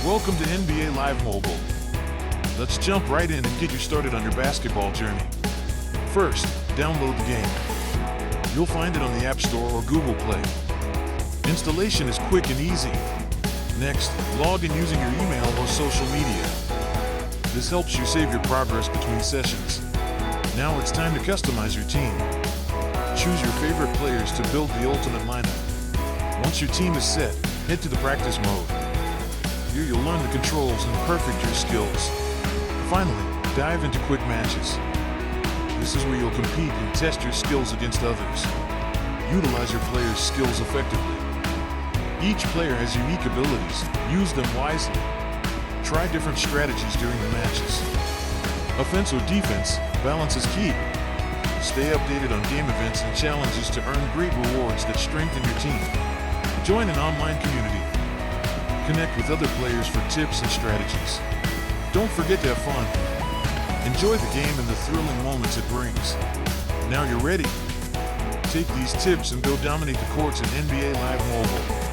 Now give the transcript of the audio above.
Welcome to NBA Live Mobile. Let's jump right in and get you started on your basketball journey. First, download the game. You'll find it on the App Store or Google Play. Installation is quick and easy. Next, log in using your email or social media. This helps you save your progress between sessions. Now it's time to customize your team. Choose your favorite players to build the ultimate lineup. Once your team is set, head to the practice mode. Here you'll learn the controls and perfect your skills. Finally, dive into quick matches. This is where you'll compete and test your skills against others. Utilize your players' skills effectively. Each player has unique abilities. Use them wisely. Try different strategies during the matches. Offense or defense, balance is key. Stay updated on game events and challenges to earn great rewards that strengthen your team. Join an online community. Connect with other players for tips and strategies. Don't forget to have fun. Enjoy the game and the thrilling moments it brings. Now you're ready. Take these tips and go dominate the courts in NBA Live Mobile.